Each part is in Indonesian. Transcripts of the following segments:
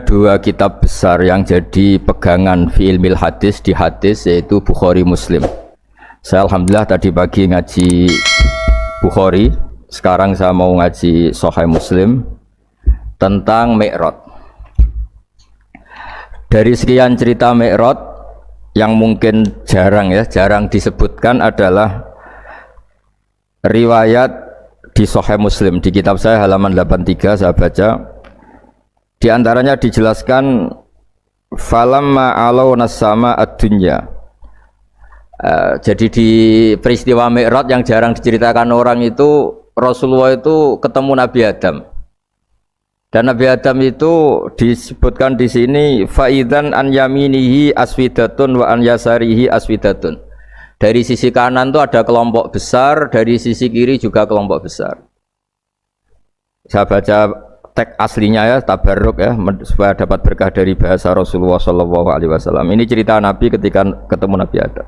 Dua kitab besar yang jadi pegangan fi ilmil hadis di hadis yaitu Bukhari Muslim. Saya alhamdulillah tadi pagi ngaji Bukhari, sekarang saya mau ngaji Sahih Muslim tentang Mi'raj. Dari sekian cerita Mi'raj yang mungkin jarang disebutkan adalah riwayat di Sahih Muslim. Di kitab saya halaman 83 saya baca. Di antaranya dijelaskan falamma alawna sama ad-dunya. Jadi di peristiwa Mi'raj yang jarang diceritakan orang itu, Rasulullah itu ketemu Nabi Adam. Dan Nabi Adam itu disebutkan di sini faidan an yaminihi aswidatun wa an yasarihi aswidatun. Dari sisi kanan itu ada kelompok besar, dari sisi kiri juga kelompok besar. Saya baca teks aslinya ya, tabarruk ya, supaya dapat berkah dari bahasa Rasulullah SAW. Ini cerita Nabi ketika ketemu Nabi Adam.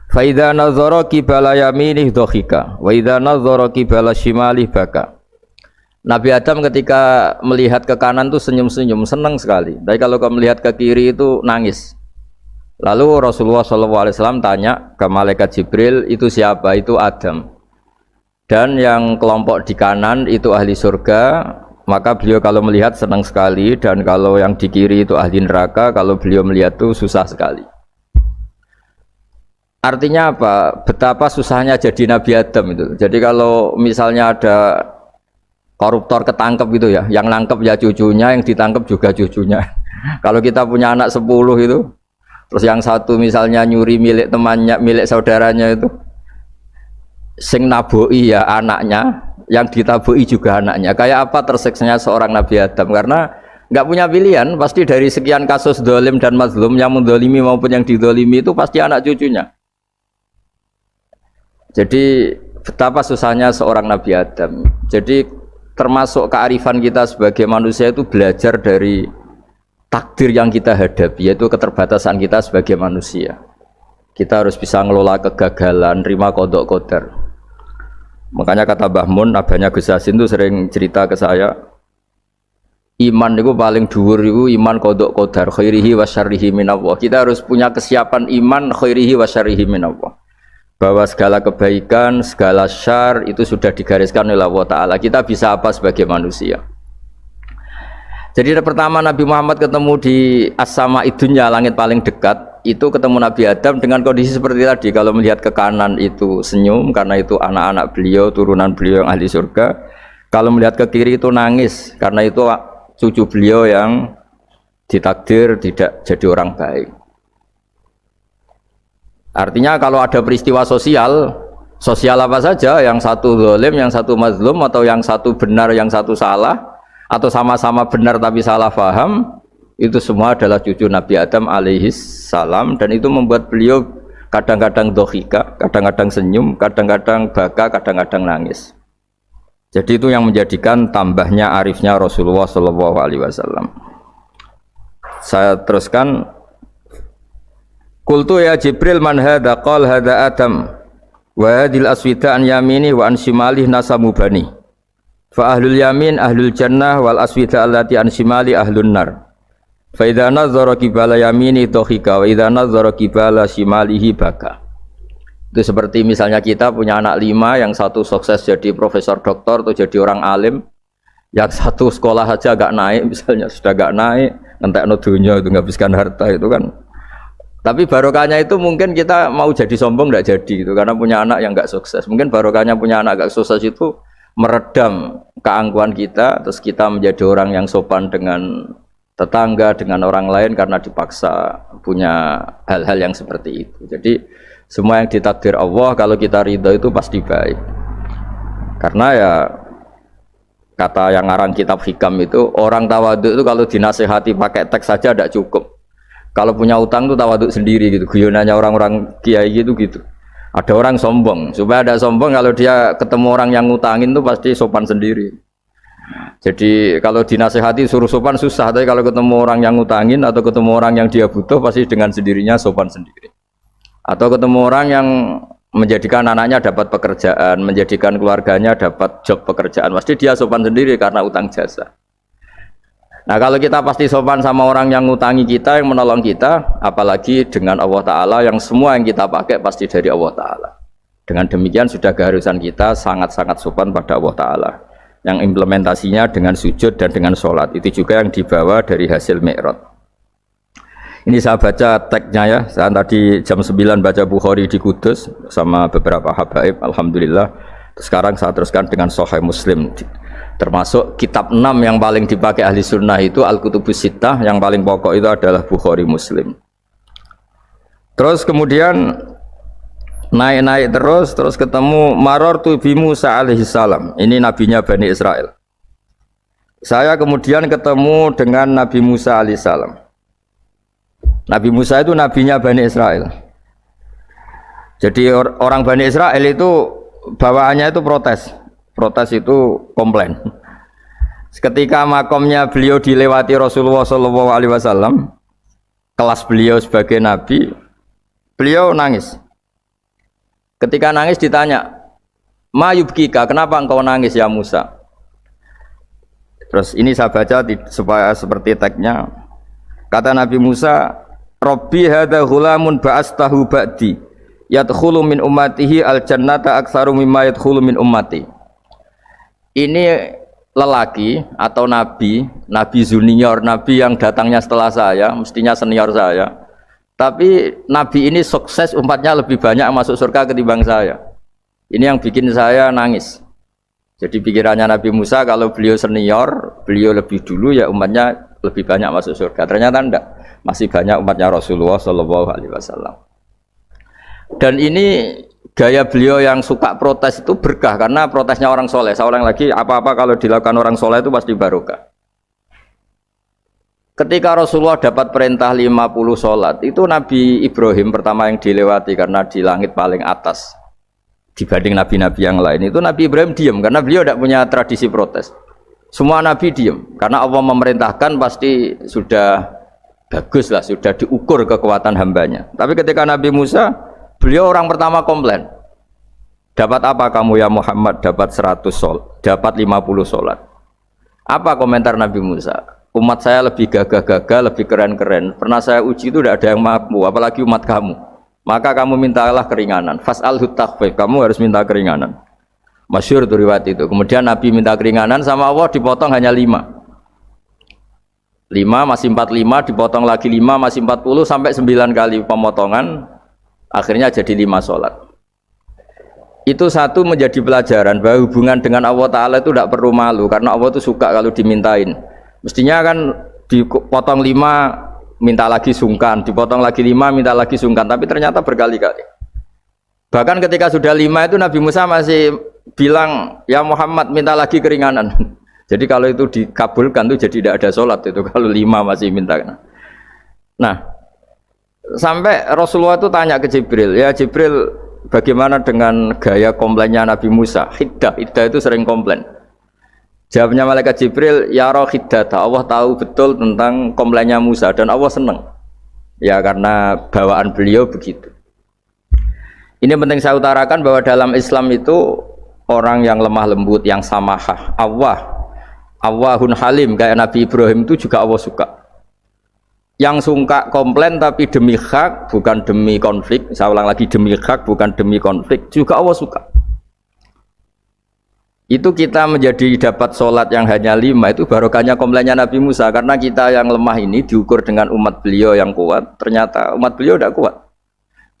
Fa idza nazara qibala yaminih dhakhika wa idza nazara qibala shimalih baka. Nabi Adam ketika melihat ke kanan tuh senyum-senyum, senang sekali. Tapi kalau melihat ke kiri itu nangis. Lalu Rasulullah SAW tanya ke malaikat Jibril, itu siapa? Itu Adam. Dan yang kelompok di kanan itu ahli surga. Maka beliau kalau melihat senang sekali, dan kalau yang di kiri itu ahli neraka, kalau beliau melihat itu susah sekali. Artinya apa? Betapa susahnya jadi Nabi Adam itu. Jadi kalau misalnya ada koruptor ketangkep gitu ya, yang nangkep ya cucunya, yang ditangkep juga cucunya. Kalau kita punya anak 10 itu, terus yang satu misalnya nyuri milik temannya, milik saudaranya itu, sing naboi ya anaknya, yang ditabui juga anaknya. Kayak apa tersiksanya seorang Nabi Adam? Karena nggak punya pilihan, pasti dari sekian kasus dolim dan mazlum, yang mendolimi maupun yang didolimi itu pasti anak cucunya. Jadi betapa susahnya seorang Nabi Adam. Jadi termasuk kearifan kita sebagai manusia itu belajar dari takdir yang kita hadapi, yaitu keterbatasan kita sebagai manusia. Kita harus bisa ngelola kegagalan, terima qadha qadar. Makanya kata Mbah Mun, abahnya Gus Hasin itu sering cerita ke saya, iman itu paling dhuwur itu iman qadha qadar, khairihi wa syarrihi minallah. Kita harus punya kesiapan iman khairihi wa syarrihi minallah. Bahwa segala kebaikan, segala syar itu sudah digariskan oleh Allah Ta'ala. Kita bisa apa sebagai manusia? Jadi pertama Nabi Muhammad ketemu di as-sama'id dunya, langit paling dekat, itu ketemu Nabi Adam dengan kondisi seperti tadi. Kalau melihat ke kanan itu senyum, karena itu anak-anak beliau, turunan beliau yang ahli surga. Kalau melihat ke kiri itu nangis, karena itu cucu beliau yang ditakdir tidak jadi orang baik. Artinya kalau ada peristiwa sosial apa saja, yang satu zalim, yang satu mazlum, atau yang satu benar, yang satu salah, atau sama-sama benar tapi salah faham, itu semua adalah cucu Nabi Adam alaihis salam. Dan itu membuat beliau kadang-kadang dohika, kadang-kadang senyum, kadang-kadang baka, kadang-kadang nangis. Jadi itu yang menjadikan tambahnya arifnya Rasulullah SAW. Saya teruskan. Qultu ya Jibril man hadha? Qal hadha Adam wa hadhil aswida an yamini wa an shimalih nasamu bani fa ahlul yamin ahlul jannah wal aswida allati an shimali ahlun nar fa idza nazara qibala yamini dhahika wa idza nazara qibala shimalihi baka. Itu seperti misalnya kita punya anak 5, yang satu sukses jadi profesor doktor atau jadi orang alim, yang satu sekolah saja agak naik, misalnya sudah agak naik, ngentekno dunya itu nghabiskan harta itu kan. Tapi barokahnya itu mungkin kita mau jadi sombong tidak jadi gitu, karena punya anak yang nggak sukses. Mungkin barokahnya punya anak nggak sukses itu meredam keangkuhan kita, terus kita menjadi orang yang sopan dengan tetangga, dengan orang lain karena dipaksa punya hal-hal yang seperti itu. Jadi semua yang ditakdir Allah kalau kita ridho itu pasti baik. Karena ya kata yang ngarang kitab hikam itu, orang tawadhu itu kalau dinasihati pakai teks saja tidak cukup. Kalau punya utang tuh tawaduk sendiri gitu. Guyonannya orang-orang kiai gitu. Ada orang sombong, supaya ada sombong kalau dia ketemu orang yang ngutangin tuh pasti sopan sendiri. Jadi kalau dinasehati suruh sopan susah, tapi kalau ketemu orang yang ngutangin atau ketemu orang yang dia butuh pasti dengan sendirinya sopan sendiri. Atau ketemu orang yang menjadikan anaknya dapat pekerjaan, menjadikan keluarganya dapat job pekerjaan, pasti dia sopan sendiri karena utang jasa. Nah kalau kita pasti sopan sama orang yang ngutangi kita, yang menolong kita, apalagi dengan Allah Ta'ala yang semua yang kita pakai pasti dari Allah Ta'ala. Dengan demikian sudah keharusan kita sangat-sangat sopan pada Allah Ta'ala. Yang implementasinya dengan sujud dan dengan sholat. Itu juga yang dibawa dari hasil Mi'raj. Ini saya baca tagnya ya. Saya tadi jam 9 baca Bukhari di Kudus sama beberapa habaib, alhamdulillah. Sekarang saya teruskan dengan Sahih Muslim. Termasuk kitab 6 yang paling dipakai ahli sunnah itu Al-Kutubus Sittah, yang paling pokok itu adalah Bukhari Muslim. Terus kemudian naik-naik terus ketemu Marartu bi Musa alaihi salam. Ini nabinya Bani Israel. Saya kemudian ketemu dengan Nabi Musa alaihi salam. Nabi Musa itu nabinya Bani Israel. Jadi orang Bani Israel itu bawaannya itu protes. Protes itu komplain. Ketika makomnya beliau dilewati Rasulullah SAW, kelas beliau sebagai nabi, beliau nangis. Ketika nangis ditanya, "Ma yubkika, kenapa engkau nangis ya Musa?" Terus ini saya baca supaya seperti tagnya. Kata Nabi Musa, "Rabbi hadza ghulamun ba'astahu ba'di, yadkhulu min ummatihi al-jannata aktsaru mimma yadkhulu min ummati." Ini lelaki atau nabi junior, nabi yang datangnya setelah saya, mestinya senior saya. Tapi nabi ini sukses, umatnya lebih banyak masuk surga ketimbang saya. Ini yang bikin saya nangis. Jadi pikirannya Nabi Musa kalau beliau senior, beliau lebih dulu ya umatnya lebih banyak masuk surga. Ternyata enggak, masih banyak umatnya Rasulullah SAW. Dan ini gaya beliau yang suka protes itu berkah karena protesnya orang soleh. Saya ulang lagi, apa-apa kalau dilakukan orang soleh itu pasti barokah. Ketika Rasulullah dapat perintah 50 sholat, itu Nabi Ibrahim pertama yang dilewati karena di langit paling atas dibanding nabi-nabi yang lain. Itu Nabi Ibrahim diam karena beliau tidak punya tradisi protes. Semua nabi diam karena Allah memerintahkan pasti sudah bagus lah, sudah diukur kekuatan hambanya. Tapi ketika Nabi Musa, beliau orang pertama komplain. Dapat apa kamu ya Muhammad? Dapat 100 sholat, dapat 50 sholat. Apa komentar Nabi Musa? Umat saya lebih gagah-gagah, lebih keren-keren. Pernah saya uji itu tidak ada yang mampu, apalagi umat kamu. Maka kamu mintalah keringanan. Fas'alhu takhfif, kamu harus minta keringanan. Masyhur itu riwayat itu. Kemudian Nabi minta keringanan sama Allah dipotong hanya 5. 5 masih 45, dipotong lagi 5 masih 40 sampai 9 kali pemotongan. Akhirnya jadi 5 sholat. Itu satu menjadi pelajaran bahwa hubungan dengan Allah Ta'ala itu tidak perlu malu. Karena Allah itu suka kalau dimintain. Mestinya kan dipotong 5 minta lagi sungkan, dipotong lagi 5 minta lagi sungkan. Tapi ternyata berkali-kali. Bahkan ketika sudah 5 itu Nabi Musa masih bilang, "Ya Muhammad minta lagi keringanan." Jadi kalau itu dikabulkan itu jadi tidak ada sholat itu. Kalau 5 masih minta. Nah, sampai Rasulullah itu tanya ke Jibril, "Ya Jibril, bagaimana dengan gaya komplainnya Nabi Musa?" Hiddah itu sering komplain. Jawabnya malaikat Jibril, "Ya roh hiddata." Allah tahu betul tentang komplainnya Musa dan Allah senang. Ya karena bawaan beliau begitu. Ini penting saya utarakan bahwa dalam Islam itu orang yang lemah lembut, yang samahah, Allahun halim kayak Nabi Ibrahim itu juga Allah suka. Yang suka komplain tapi demi hak bukan demi konflik, saya ulang lagi, demi hak bukan demi konflik juga Allah suka. Itu kita menjadi dapat sholat yang hanya 5 itu barokahnya komplainnya Nabi Musa. Karena kita yang lemah ini diukur dengan umat beliau yang kuat, ternyata umat beliau tidak kuat.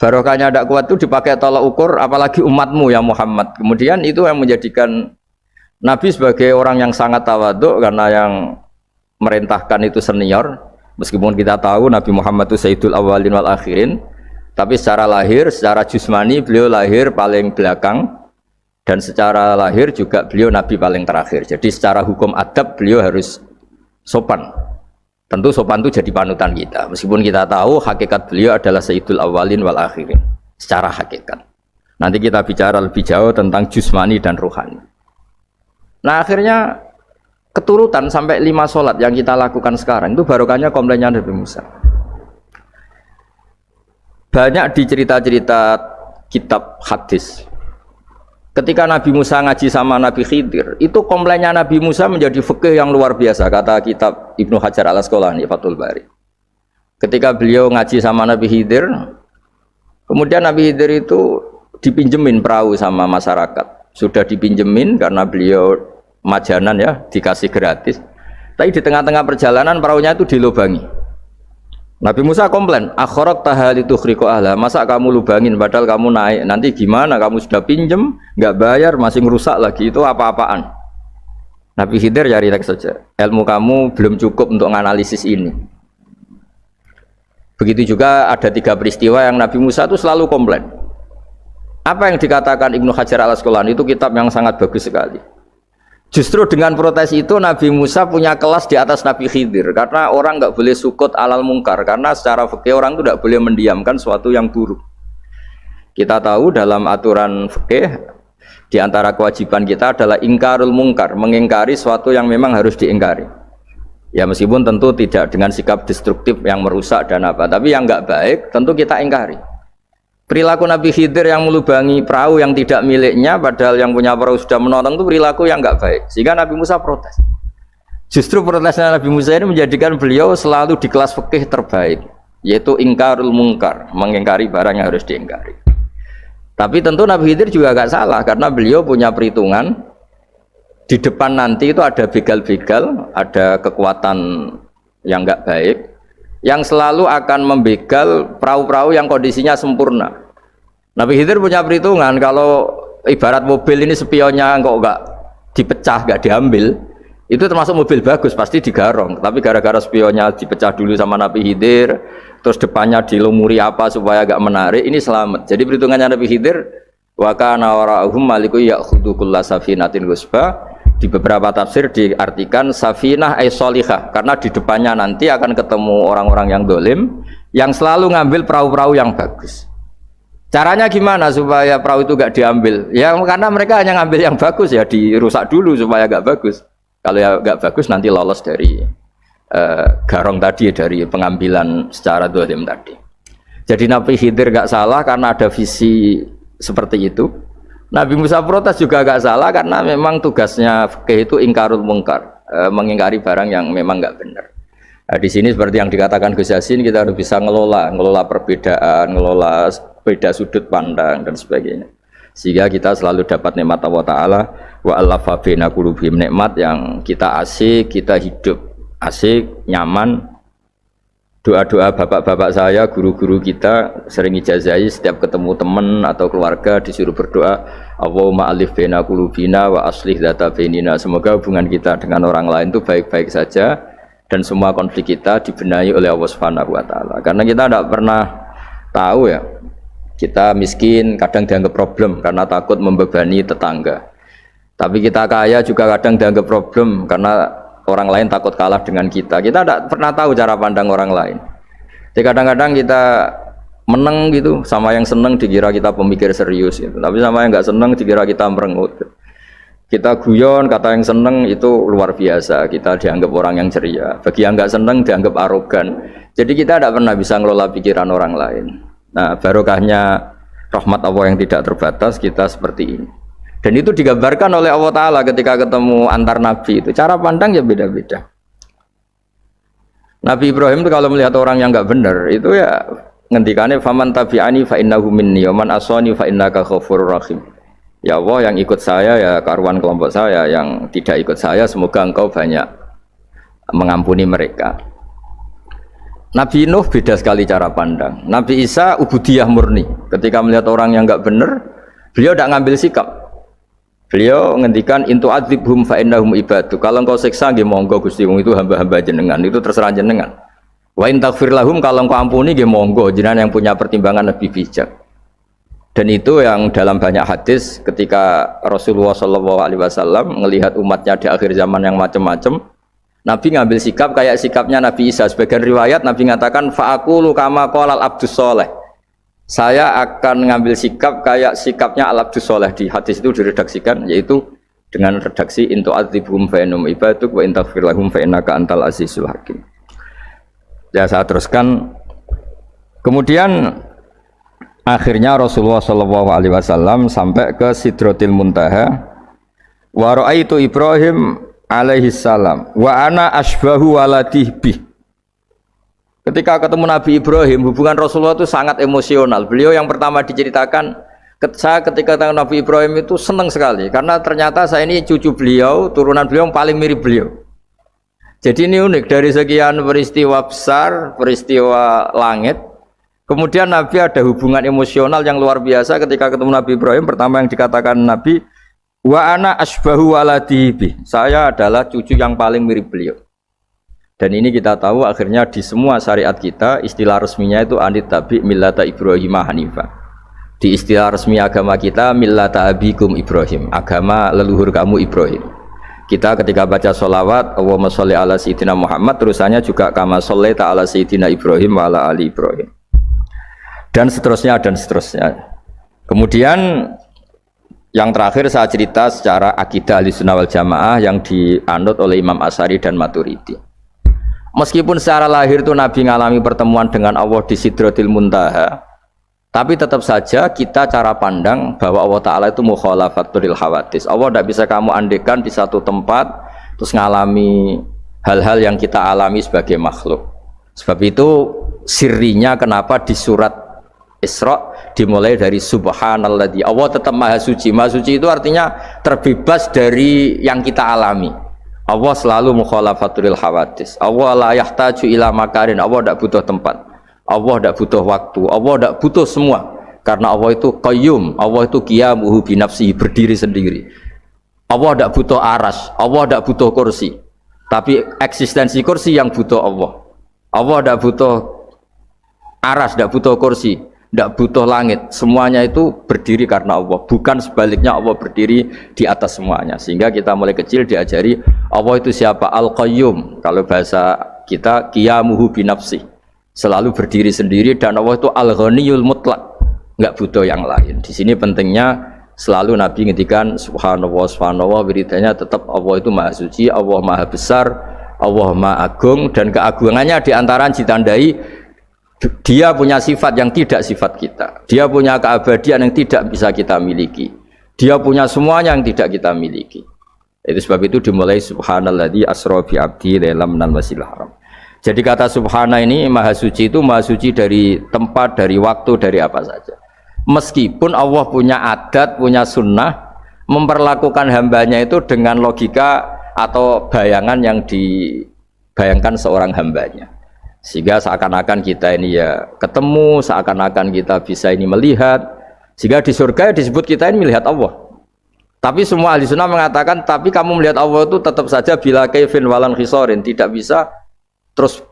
Barokahnya tidak kuat itu dipakai tolak ukur, apalagi umatmu ya Muhammad. Kemudian itu yang menjadikan Nabi sebagai orang yang sangat tawaduk karena yang merintahkan itu senior. Meskipun kita tahu Nabi Muhammad itu Sayyidul Awwalin wal Akhirin, tapi secara lahir, secara jusmani beliau lahir paling belakang, dan secara lahir juga beliau Nabi paling terakhir. Jadi secara hukum adab beliau harus sopan. Tentu sopan itu jadi panutan kita. Meskipun kita tahu hakikat beliau adalah Sayyidul Awwalin wal Akhirin secara hakikat. Nanti kita bicara lebih jauh tentang jusmani dan ruhani. Nah akhirnya keturutan sampai 5 sholat yang kita lakukan sekarang itu barokahnya komplainnya Nabi Musa. Banyak di cerita-cerita kitab hadis Ketika Nabi Musa ngaji sama Nabi Khidir, itu komplainnya Nabi Musa menjadi fikih yang luar biasa, kata kitab Ibnu Hajar al-Asqalani Fathul Bari. Ketika beliau ngaji sama Nabi Khidir, kemudian Nabi Khidir itu dipinjemin perahu sama masyarakat. Sudah dipinjemin karena beliau majanan ya, dikasih gratis. Tapi di tengah-tengah perjalanan perahunya itu dilubangi. Nabi Musa komplain, akhirat tahal itu khriqo ahla, masa kamu lubangin padahal kamu naik, nanti gimana, kamu sudah pinjem, nggak bayar, masih ngerusak lagi, itu apa-apaan. Nabi Khidir ya relax saja, ilmu kamu belum cukup untuk menganalisis ini. Begitu juga ada 3 peristiwa yang Nabi Musa itu selalu komplain. Apa yang dikatakan Ibnu Hajar al-Asqalani itu kitab yang sangat bagus sekali. Justru dengan protes itu Nabi Musa punya kelas di atas Nabi Khidir, karena orang nggak boleh sukut alal mungkar, karena secara fikih orang itu tidak boleh mendiamkan sesuatu yang buruk. Kita tahu dalam aturan fikih di antara kewajiban kita adalah ingkarul mungkar, mengingkari sesuatu yang memang harus diingkari. Ya meskipun tentu tidak dengan sikap destruktif yang merusak dan apa, tapi yang nggak baik tentu kita ingkari. Perilaku Nabi Khidir yang melubangi perahu yang tidak miliknya padahal yang punya perahu sudah menonton itu perilaku yang enggak baik, sehingga Nabi Musa protes. Justru protesnya Nabi Musa ini menjadikan beliau selalu di kelas fikih terbaik, yaitu ingkarul mungkar, mengingkari barang yang harus diingkari. Tapi tentu Nabi Khidir juga enggak salah, karena beliau punya perhitungan di depan nanti itu ada begal-begal, ada kekuatan yang enggak baik yang selalu akan membegal perahu-perahu yang kondisinya sempurna. Nabi Khidir punya perhitungan, kalau ibarat mobil ini spionnya kok enggak dipecah, enggak diambil, itu termasuk mobil bagus, pasti digarong. Tapi gara-gara spionnya dipecah dulu sama Nabi Khidir, terus depannya dilumuri apa supaya agak menarik, ini selamat. Jadi perhitungannya Nabi Khidir, wa kana wara'uhum maliku ya'khudhu kulla safinatin ghusba. Di beberapa tafsir diartikan safinah ay sholihah, karena di depannya nanti akan ketemu orang-orang yang dolim yang selalu ngambil perahu-perahu yang bagus. Caranya gimana supaya perahu itu gak diambil? Ya karena mereka hanya ngambil yang bagus, ya dirusak dulu supaya gak bagus. Kalau ya gak bagus nanti lolos dari garong tadi, dari pengambilan secara dolim tadi. Jadi Nabi Khidir gak salah karena ada visi seperti itu. Nabi Musa protes juga agak salah karena memang tugasnya fikih itu ingkarul mungkar, mengingkari barang yang memang nggak benar. Nah, di sini seperti yang dikatakan Gus Yassin, kita harus bisa ngelola perbedaan, ngelola beda sudut pandang dan sebagainya, sehingga kita selalu dapat nikmat Allah Taala, wa allafa baina qulubihim, nikmat yang kita asik, kita hidup asik, nyaman. Doa-doa bapak-bapak saya, guru-guru kita sering ijazahi setiap ketemu teman atau keluarga disuruh berdoa, Allahumma alif baina qulubina wa aslih dzata bainina. Semoga hubungan kita dengan orang lain itu baik-baik saja dan semua konflik kita dibenahi oleh Allah Subhanahu wa taala. Karena kita tidak pernah tahu ya, kita miskin kadang dianggap problem karena takut membebani tetangga. Tapi kita kaya juga kadang dianggap problem karena orang lain takut kalah dengan kita. Kita tidak pernah tahu cara pandang orang lain. Jadi kadang-kadang kita menang gitu, sama yang seneng dikira kita pemikir serius gitu. Tapi sama yang nggak seneng dikira kita merengut. Kita guyon, kata yang seneng itu luar biasa, kita dianggap orang yang ceria. Bagi yang nggak seneng dianggap arogan. Jadi kita tidak pernah bisa ngelola pikiran orang lain. Nah, barokahnya rahmat Allah yang tidak terbatas, kita seperti ini. Dan itu digambarkan oleh Allah Ta'ala ketika ketemu antar Nabi itu. Cara pandang ya beda-beda. Nabi Ibrahim itu kalau melihat orang yang enggak benar, itu ya ngendikannya, faman tabi'ani fa innahu minni wa man asani fa innaka ghafurur rahim. Ya Allah, yang ikut saya ya karuan kelompok saya, yang tidak ikut saya semoga engkau banyak mengampuni mereka. Nabi Nuh beda sekali cara pandang. Nabi Isa ubudiyah murni. Ketika melihat orang yang enggak benar, beliau tidak ngambil sikap. Beliau ngendikan intu adzibhum fa innahum ibadu. Kalau engkau siksa nggih monggo Gusti, wong itu hamba-hamba jenengan, itu terserah jenengan. Wa in taghfir lahum, kalau engkau ampuni nggih monggo, jenengan yang punya pertimbangan lebih bijak. Dan itu yang dalam banyak hadis ketika Rasulullah SAW melihat umatnya di akhir zaman yang macam-macam, Nabi ngambil sikap kayak sikapnya Nabi Isa. Sebagian riwayat Nabi mengatakan fa'aqulu kama qalal abdus sholeh. Saya akan ngambil sikap kayak sikapnya al-abdus sholeh. Di hadis itu diredaksikan, yaitu dengan redaksi intu adzibhum fa innahum ibaduk wa in taghfir lahum fa innaka antal azizul hakim. Ya, saya teruskan. Kemudian Akhirnya Rasulullah Shallallahu Alaihi Wasallam sampai ke Sidratil Muntaha. Wa ra'aitu Ibrahim alaihi salam wa ana asbahu waladih bih. Ketika ketemu Nabi Ibrahim, hubungan Rasulullah itu sangat emosional. Beliau yang pertama diceritakan, saya ketika ketemu Nabi Ibrahim itu senang sekali karena ternyata saya ini cucu beliau, turunan beliau yang paling mirip beliau. Jadi ini unik, dari sekian peristiwa besar, peristiwa langit, kemudian Nabi ada hubungan emosional yang luar biasa ketika ketemu Nabi Ibrahim. Pertama yang dikatakan Nabi, wa ana asbahu waladihi, saya adalah cucu yang paling mirip beliau. Dan ini kita tahu akhirnya di semua syariat kita istilah resminya itu anit tabi millata Ibrahim Hanifah. Di istilah resmi agama kita millata abikum Ibrahim, agama leluhur kamu Ibrahim. Kita ketika baca sholawat Allahumma sholli ala sayyidina Muhammad, terusannya juga kama shollaita ala sayyidina Ibrahim wa ala ali Ibrahim, dan seterusnya dan seterusnya. Kemudian yang terakhir saya cerita secara akidah Ahlussunnah wal Jamaah yang dianut oleh Imam Asy'ari dan Maturidi. Meskipun secara lahir itu Nabi mengalami pertemuan dengan Allah di Sidratil Muntaha, tapi tetap saja kita cara pandang bahwa Allah Ta'ala itu mukhalafatul hawadis. Allah tidak bisa kamu andekan di satu tempat terus ngalami hal-hal yang kita alami sebagai makhluk. Sebab itu sirinya kenapa di surat Isra dimulai dari subhanalladzi. Allah tetap maha suci. Maha suci itu artinya terbebas dari yang kita alami. Allah selalu mukhalafatul hawadis. Allah la yahtaju ila makarin. Allah tidak butuh tempat. Allah tidak butuh waktu, Allah tidak butuh semua, karena Allah itu qayyum, Allah itu qiyamuhu binafsihi, berdiri sendiri. Allah tidak butuh aras, Allah tidak butuh kursi, tapi eksistensi kursi yang butuh Allah. Allah tidak butuh aras, tidak butuh kursi, tidak butuh langit, semuanya itu berdiri karena Allah, bukan sebaliknya Allah berdiri di atas semuanya. Sehingga kita mulai kecil diajari Allah itu siapa? Al-Qayyum, kalau bahasa kita qiyamuhu binafsihi, selalu berdiri sendiri, dan Allah itu al-ghaniyul mutlak, nggak butuh yang lain. Di sini pentingnya selalu Nabi ngendikan subhanallah subhanallah, wiridanya tetap Allah itu maha suci, Allah maha besar, Allah maha agung, dan keagungannya diantara ditandai dia punya sifat yang tidak sifat kita, dia punya keabadian yang tidak bisa kita miliki, dia punya semuanya yang tidak kita miliki. Itu sebab itu dimulai subhanalladzi asra bi abdi lailam minal masjidil haram. Jadi kata subhana ini maha suci itu maha suci dari tempat, dari waktu, dari apa saja. Meskipun Allah punya adat, punya sunnah memperlakukan hambanya itu dengan logika atau bayangan yang dibayangkan seorang hambanya. Sehingga seakan-akan kita ini ya ketemu, seakan-akan kita bisa ini melihat. Sehingga di surga disebut kita ini melihat Allah. Tapi semua ahli sunnah mengatakan, tapi kamu melihat Allah itu tetap saja bila kaifin walan khisorin, tidak bisa terus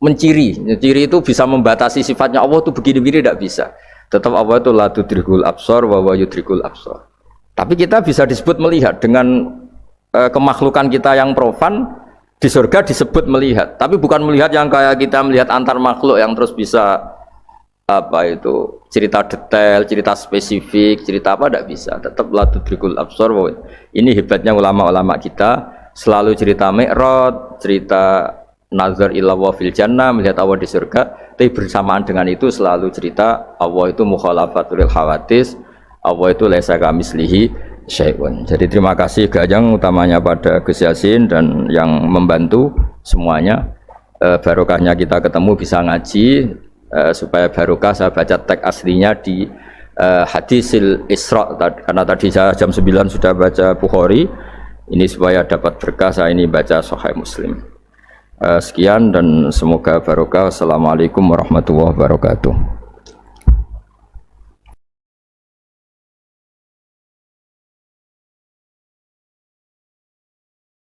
menciri itu bisa membatasi sifatnya Allah itu begini-begini, tidak bisa. Tetap Allah itu la tudrikul absar wa huwa yudrikul absar. Tapi kita bisa disebut melihat dengan kemakhlukan kita yang profan. Di surga disebut melihat, tapi bukan melihat yang kayak kita melihat antar makhluk yang terus bisa apa itu cerita detail, cerita spesifik, cerita apa, tidak bisa. Tetap la tudrikul absar. Ini hebatnya ulama-ulama kita, selalu cerita Mi'raj, cerita nazar ila wa fil jannah, melihat Allah di surga, tapi bersamaan dengan itu selalu cerita Allah itu mukhalafatul hawadis, Allah itu laisa kamislihi syai'un. Jadi terima kasih Gajang utamanya pada Gus Yasin dan yang membantu semuanya. Barokahnya kita ketemu bisa ngaji, supaya barokah saya baca teks aslinya di hadisil Isra, karena tadi saya jam 9 sudah baca Bukhari, ini supaya dapat berkah saya ini baca Sahih Muslim. Sekian dan semoga barokah. Assalamualaikum warahmatullahi wabarakatuh.